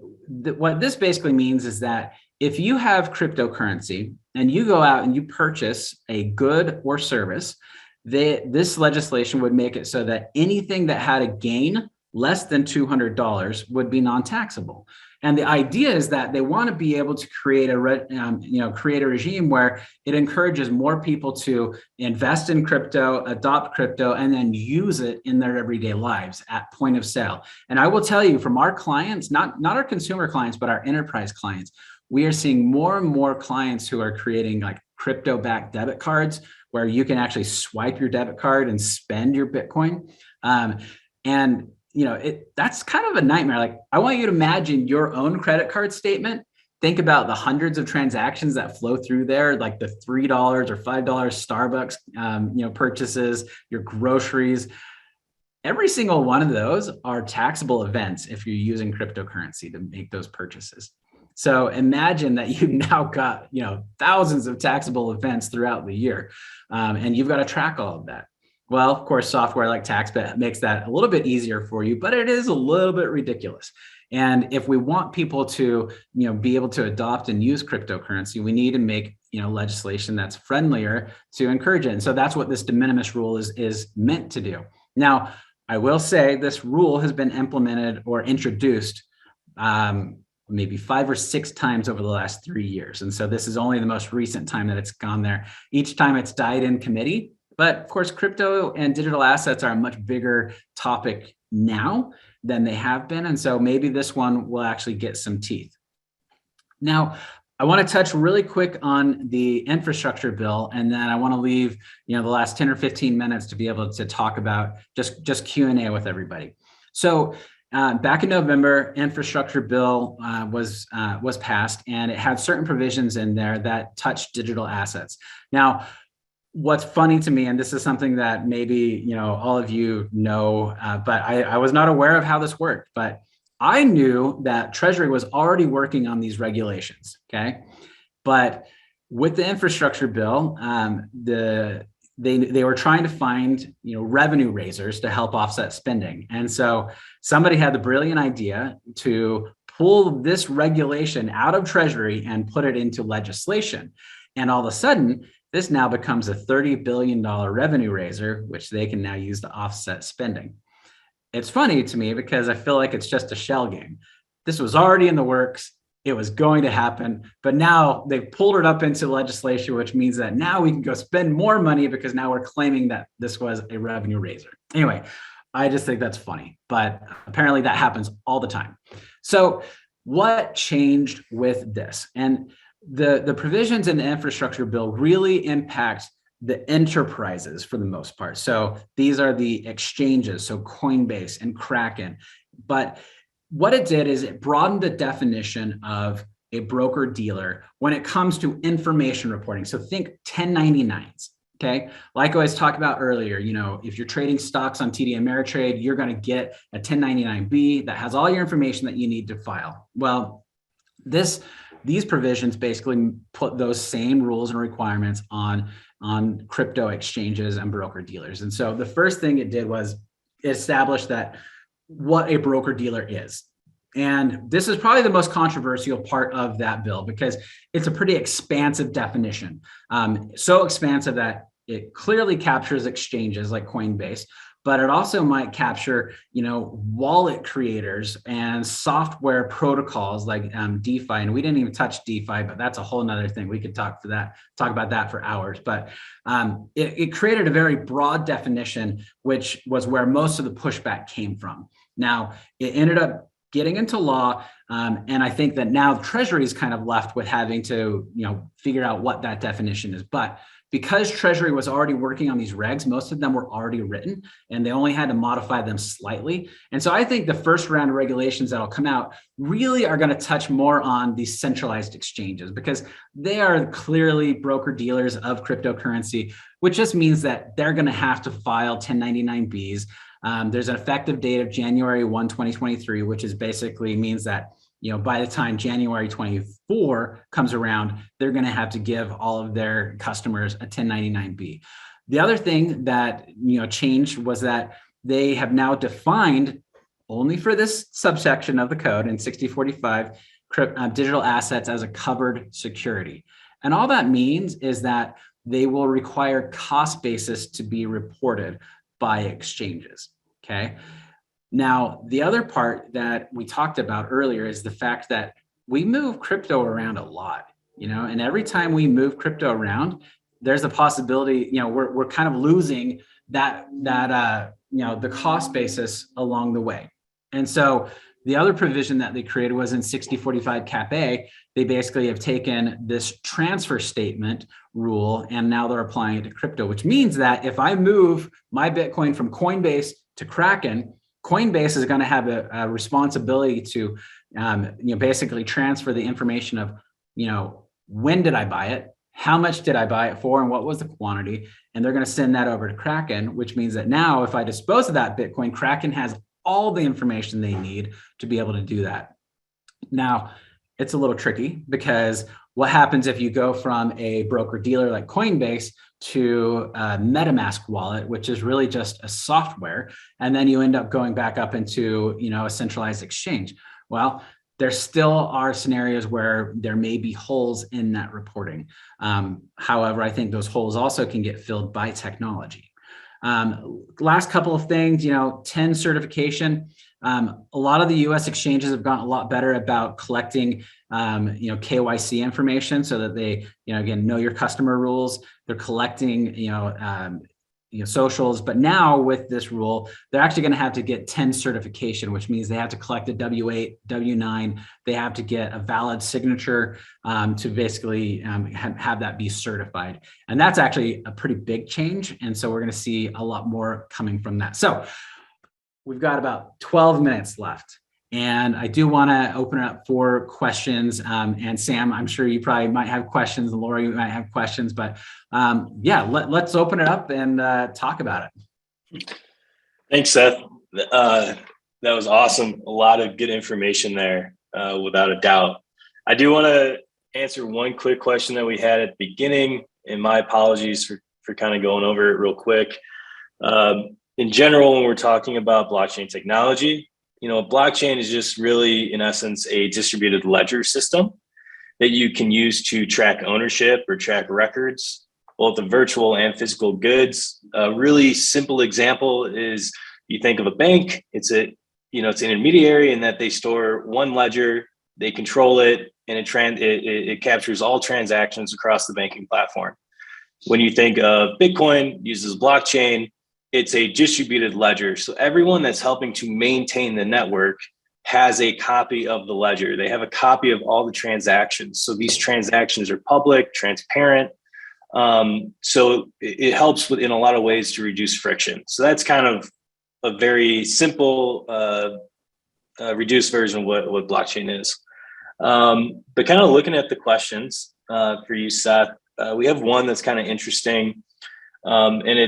what this basically means is that if you have cryptocurrency and you go out and you purchase a good or service, this legislation would make it so that anything that had a gain less than $200 would be non-taxable. And the idea is that they want to be able to create a regime where it encourages more people to invest in crypto, adopt crypto, and then use it in their everyday lives at point of sale. And I will tell you, from our clients, not our consumer clients, but our enterprise clients, we are seeing more and more clients who are creating like crypto-backed debit cards where you can actually swipe your debit card and spend your Bitcoin. That's kind of a nightmare. Like, I want you to imagine your own credit card statement. Think about the hundreds of transactions that flow through there, like the $3 or $5 Starbucks, purchases, your groceries. every single one of those are taxable events if you're using cryptocurrency to make those purchases. So imagine that you've now got, thousands of taxable events throughout the year, and you've got to track all of that. Well, of course, software like TaxBit makes that a little bit easier for you, but it is a little bit ridiculous. And if we want people to, be able to adopt and use cryptocurrency, we need to make, legislation that's friendlier to encourage it. And so that's what this de minimis rule is meant to do. Now, I will say this rule has been implemented or introduced maybe 5 or 6 times over the last 3 years. And so this is only the most recent time that it's gone there. Each time it's died in committee. But of course, crypto and digital assets are a much bigger topic now than they have been. And so maybe this one will actually get some teeth. Now, I want to touch really quick on the infrastructure bill, and then I want to leave, the last 10 or 15 minutes to be able to talk about just Q&A with everybody. So back in November, infrastructure bill was passed, and it had certain provisions in there that touched digital assets. Now, what's funny to me, and this is something that maybe all of you know, but I was not aware of how this worked, but I knew that Treasury was already working on these regulations, okay? But with the infrastructure bill, they were trying to find revenue raisers to help offset spending. And so somebody had the brilliant idea to pull this regulation out of Treasury and put it into legislation. And all of a sudden, this now becomes a $30 billion revenue raiser, which they can now use to offset spending. It's funny to me because I feel like it's just a shell game. This was already in the works. It was going to happen, but now they've pulled it up into legislation, which means that now we can go spend more money because now we're claiming that this was a revenue raiser. Anyway, I just think that's funny, but apparently that happens all the time. So what changed with this? And the provisions in the infrastructure bill really impact the enterprises for the most part. So these are the exchanges, so Coinbase and Kraken. But what it did is it broadened the definition of a broker dealer when it comes to information reporting. So think 1099s, okay? Like I was talking about earlier, if you're trading stocks on TD Ameritrade, you're going to get a 1099B that has all your information that you need to file. Well, these provisions basically put those same rules and requirements on crypto exchanges and broker dealers. And so the first thing it did was establish that what a broker dealer is. And this is probably the most controversial part of that bill because it's a pretty expansive definition. So expansive that it clearly captures exchanges like Coinbase, but it also might capture, wallet creators and software protocols like DeFi. And we didn't even touch DeFi, but that's a whole nother thing. We could talk about that for hours. But it created a very broad definition, which was where most of the pushback came from. Now, it ended up getting into law. And I think that now Treasury is kind of left with having to, figure out what that definition is. But because Treasury was already working on these regs, most of them were already written and they only had to modify them slightly. And so I think the first round of regulations that'll come out really are going to touch more on these centralized exchanges because they are clearly broker dealers of cryptocurrency, which just means that they're going to have to file 1099Bs. There's an effective date of January 1, 2023, which is basically means that by the time January 24 comes around, they're going to have to give all of their customers a 1099B. The other thing that changed was that they have now defined only for this subsection of the code in 6045 digital assets as a covered security. And all that means is that they will require cost basis to be reported by exchanges. Okay. Now, the other part that we talked about earlier is the fact that we move crypto around a lot, and every time we move crypto around, there's a possibility, we're kind of losing that the cost basis along the way. And so the other provision that they created was in 6045 Cap A. They basically have taken this transfer statement rule and now they're applying it to crypto, which means that if I move my Bitcoin from Coinbase to Kraken, Coinbase is going to have a responsibility to, basically transfer the information of, when did I buy it? how much did I buy it for and what was the quantity? And they're going to send that over to Kraken, which means that now if I dispose of that Bitcoin, Kraken has all the information they need to be able to do that. Now, it's a little tricky because what happens if you go from a broker dealer like Coinbase to a MetaMask wallet, which is really just a software, and then you end up going back up into, a centralized exchange? Well, there still are scenarios where there may be holes in that reporting. However, I think those holes also can get filled by technology. Last couple of things, 10 certification. A lot of the US exchanges have gotten a lot better about collecting, KYC information so that they, again, know your customer rules. They're collecting, socials, but now with this rule, they're actually going to have to get 10 certification, which means they have to collect a W8, W9. They have to get a valid signature to basically have that be certified. And that's actually a pretty big change. And so we're going to see a lot more coming from that. So we've got about 12 minutes left. And I do want to open it up for questions. And Sam, I'm sure you probably might have questions. And Laura, you might have questions. But let's open it up and talk about it. Thanks, Seth. That was awesome. A lot of good information there, without a doubt. I do want to answer one quick question that we had at the beginning. And my apologies for kind of going over it real quick. In general, when we're talking about blockchain technology, blockchain is just really, in essence, a distributed ledger system that you can use to track ownership or track records, both the virtual and physical goods. A really simple example is you think of a bank. It's an intermediary in that they store one ledger, they control it, and it captures all transactions across the banking platform. When you think of Bitcoin, uses blockchain, it's a distributed ledger. So everyone that's helping to maintain the network has a copy of the ledger. They have a copy of all the transactions. So these transactions are public, transparent. So it helps in a lot of ways to reduce friction. So that's kind of a very simple, reduced version of what blockchain is. But kind of looking at the questions for you, Seth, we have one that's kind of interesting. And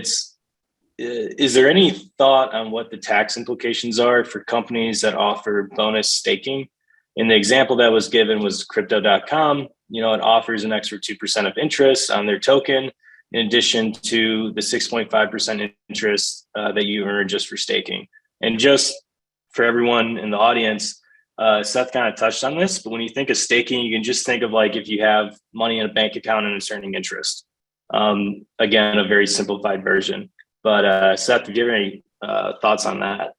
is there any thought on what the tax implications are for companies that offer bonus staking? And the example that was given was crypto.com. It offers an extra 2% of interest on their token, in addition to the 6.5% interest that you earn just for staking. And just for everyone in the audience, Seth kind of touched on this, but when you think of staking, you can just think of like if you have money in a bank account and it's earning interest. Again, a very simplified version. But Seth, do you have any thoughts on that?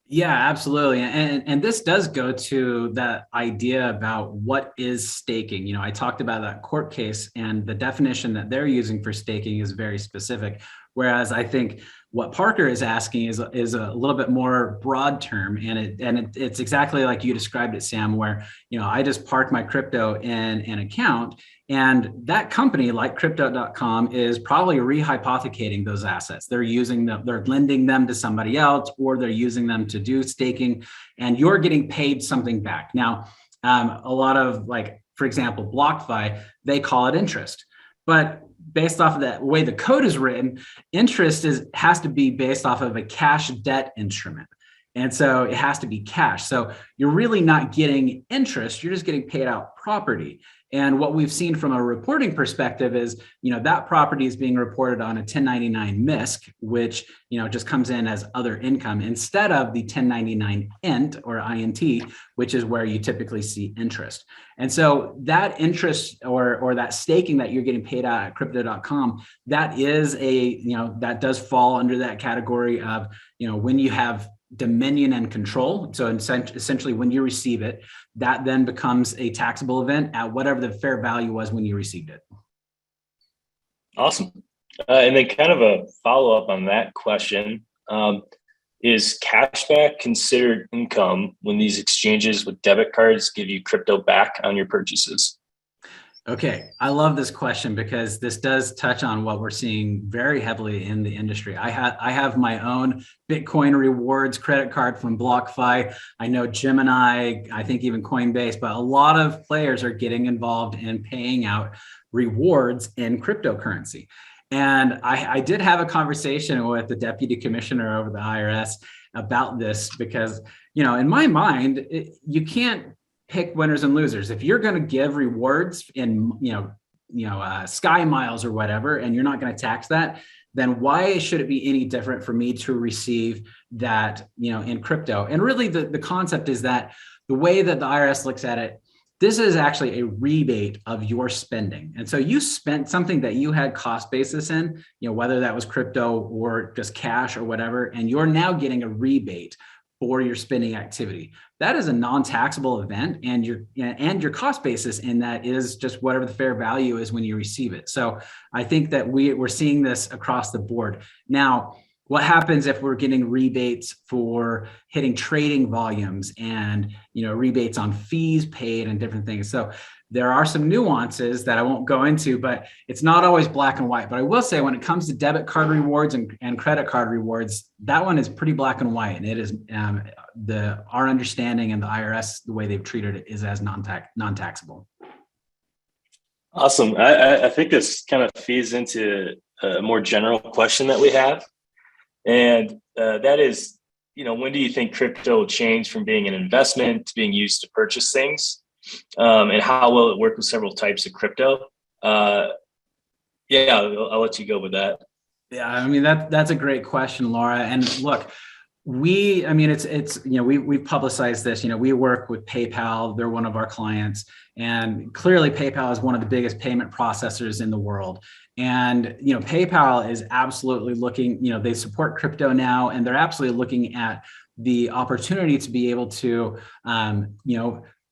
Yeah, absolutely. And this does go to that idea about what is staking. I talked about that court case, and the definition that they're using for staking is very specific. Whereas I think what Parker is asking is a little bit more broad term, and it's exactly like you described it, Sam, where I just park my crypto in an account, and that company like crypto.com is probably rehypothecating those assets. They're using them, they're lending them to somebody else, or they're using them to do staking, and you're getting paid something back. Now, a lot of, like, for example, BlockFi, they call it interest, but based off of the way the code is written, interest has to be based off of a cash debt instrument. And so it has to be cash. So you're really not getting interest, you're just getting paid out property. And what we've seen from a reporting perspective is, that property is being reported on a 1099 MISC, which, just comes in as other income instead of the 1099 INT or INT, which is where you typically see interest. And so that interest or that staking that you're getting paid out at crypto.com, that is that does fall under that category of, when you have dominion and control. So essentially when you receive it, that then becomes a taxable event at whatever the fair value was when you received it. Awesome. And then kind of a follow-up on that question, is cashback considered income when these exchanges with debit cards give you crypto back on your purchases? Okay, I love this question because this does touch on what we're seeing very heavily in the industry. I have my own Bitcoin rewards credit card from BlockFi. I know Gemini, I think even Coinbase, but a lot of players are getting involved in paying out rewards in cryptocurrency. And I did have a conversation with the deputy commissioner over the IRS about this because, in my mind, you can't pick winners and losers. If you're going to give rewards in, sky miles or whatever, and you're not going to tax that, then why should it be any different for me to receive that, in crypto? And really the concept is that the way that the IRS looks at it, this is actually a rebate of your spending. And so you spent something that you had cost basis in, whether that was crypto or just cash or whatever, and you're now getting a rebate for your spending activity. That is a non-taxable event, and your cost basis in that is just whatever the fair value is when you receive it. So I think that we're seeing this across the board. Now, what happens if we're getting rebates for hitting trading volumes and rebates on fees paid and different things? So there are some nuances that I won't go into, but it's not always black and white. But I will say when it comes to debit card rewards and credit card rewards, that one is pretty black and white. And it is our understanding and the IRS, the way they've treated it is as non-taxable. Awesome. I think this kind of feeds into a more general question that we have. And that is, when do you think crypto will change from being an investment to being used to purchase things? And how will it work with several types of crypto? I'll let you go with that. Yeah, that's a great question, Laura. And look, we've publicized this. We work with PayPal. They're one of our clients, and clearly PayPal is one of the biggest payment processors in the world. And PayPal is absolutely looking. They support crypto now, and they're absolutely looking at the opportunity to be able to,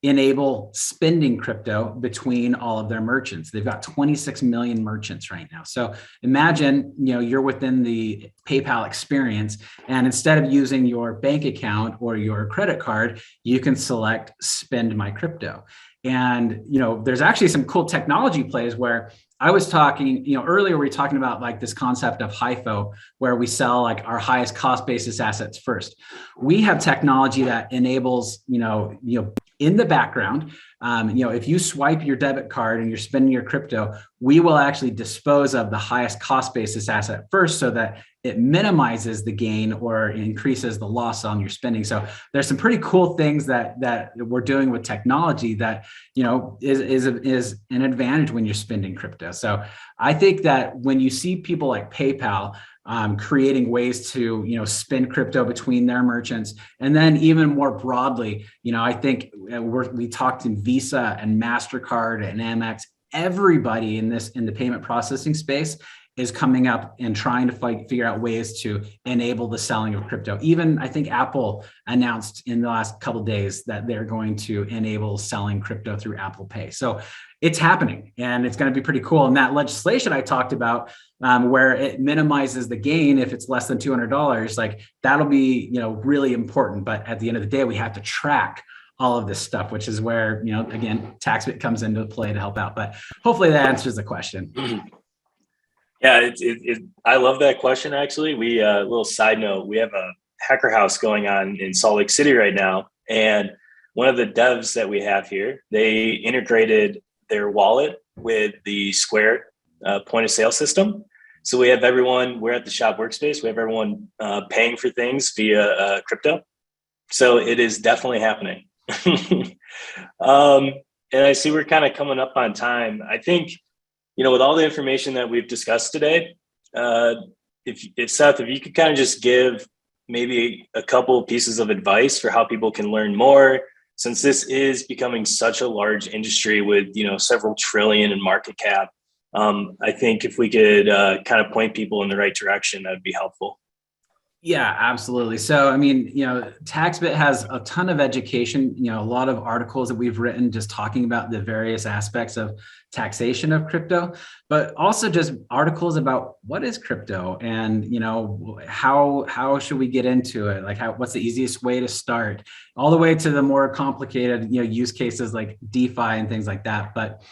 enable spending crypto between all of their merchants. They've got 26 million merchants right now. So imagine, you're within the PayPal experience, and instead of using your bank account or your credit card, you can select spend my crypto. And, there's actually some cool technology plays where I was talking, earlier we were talking about like this concept of HIFO, where we sell like our highest cost basis assets first. We have technology that enables, in the background, if you swipe your debit card and you're spending your crypto, we will actually dispose of the highest cost basis asset first so that it minimizes the gain or increases the loss on your spending. So there's some pretty cool things that we're doing with technology that, is an advantage when you're spending crypto. So I think that when you see people like PayPal creating ways to, spend crypto between their merchants, and then even more broadly, I think we talked in Visa and MasterCard and Amex, everybody in the payment processing space is coming up and trying to figure out ways to enable the selling of crypto. Even I think Apple announced in the last couple of days that they're going to enable selling crypto through Apple Pay. So it's happening, and it's going to be pretty cool. And that legislation I talked about, where it minimizes the gain if it's less than $200, like that'll be, really important. But at the end of the day, we have to track all of this stuff, which is where, again, TaxBit comes into play to help out. But hopefully that answers the question. Yeah, I love that question. Actually, we little side note, we have a hacker house going on in Salt Lake City right now, and one of the devs that we have here, they integrated their wallet with the Square point of sale system. So we have everyone. We're at the shop workspace. We have everyone paying for things via crypto. So it is definitely happening. And I see we're kind of coming up on time. I think, with all the information that we've discussed today, if Seth, if you could kind of just give maybe a couple pieces of advice for how people can learn more, since this is becoming such a large industry with, several trillion in market cap. I think if we could kind of point people in the right direction, that would be helpful. Yeah, absolutely. So, TaxBit has a ton of education, a lot of articles that we've written just talking about the various aspects of taxation of crypto, but also just articles about what is crypto and, how should we get into it? Like what's the easiest way to start, all the way to the more complicated, use cases like DeFi and things like that. But,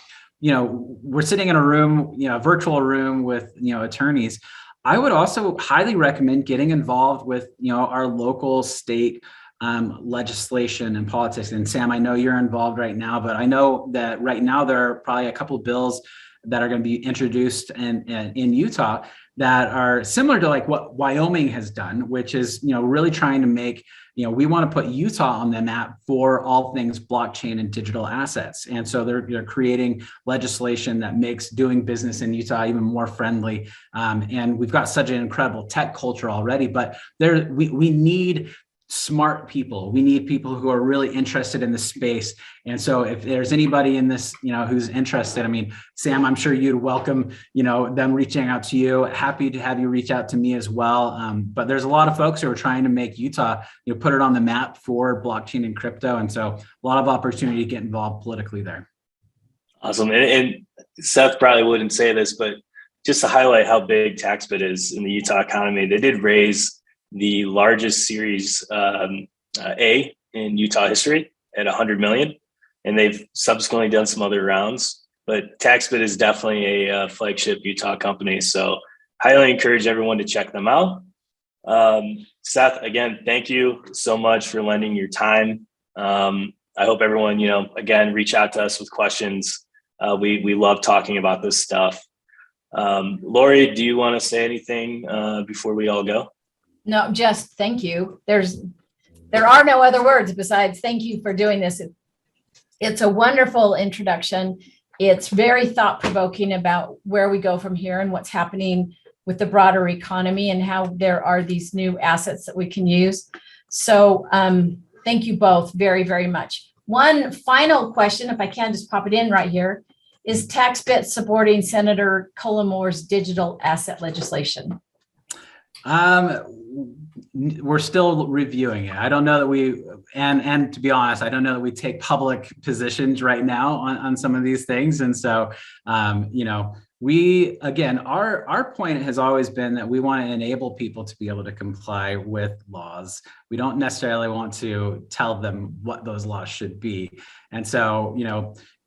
we're sitting in a room, a virtual room with, attorneys. I would also highly recommend getting involved with, our local state legislation and politics. And Sam, I know you're involved right now, but I know that right now there are probably a couple of bills that are going to be introduced in Utah that are similar to like what Wyoming has done, which is, really trying to make, we want to put Utah on the map for all things blockchain and digital assets. And so they're creating legislation that makes doing business in Utah even more friendly. And we've got such an incredible tech culture already, but we need smart people. We need people who are really interested in the space. And so if there's anybody in this, who's interested, I mean, Sam, I'm sure you'd welcome, them reaching out to you. Happy to have you reach out to me as well. But there's a lot of folks who are trying to make Utah, put it on the map for blockchain and crypto. And so a lot of opportunity to get involved politically there. Awesome. And Seth probably wouldn't say this, but just to highlight how big TaxBit is in the Utah economy, they did raise the largest Series A in Utah history at 100 million, and they've subsequently done some other rounds. But TaxBit is definitely a flagship Utah company, so highly encourage everyone to check them out. Seth, again, thank you so much for lending your time. I hope everyone, again, reach out to us with questions. We love talking about this stuff. Lori, do you want to say anything before we all go? No, just thank you. There are no other words besides thank you for doing this. It's a wonderful introduction. It's very thought-provoking about where we go from here and what's happening with the broader economy and how there are these new assets that we can use. So thank you both very, very much. One final question, if I can just pop it in right here, is TaxBit supporting Senator Cullimore's digital asset legislation? We're still reviewing it. I don't know that and to be honest, I don't know that we take public positions right now on some of these things. And so, our point has always been that we want to enable people to be able to comply with laws. We don't necessarily want to tell them what those laws should be. And so,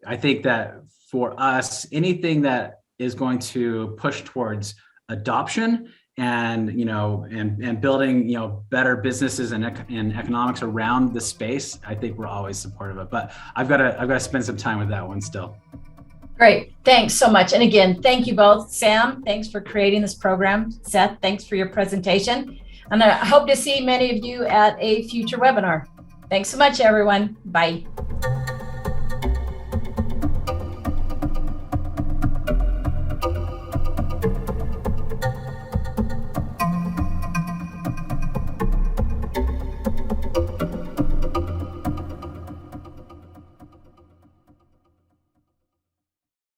I think that for us, anything that is going to push towards adoption and building better businesses and economics around the space, I think we're always supportive of it. But I've got to spend some time with that one still. Great, thanks so much. And again, thank you both. Sam, thanks for creating this program. Seth, thanks for your presentation. And I hope to see many of you at a future webinar. Thanks so much, everyone. Bye.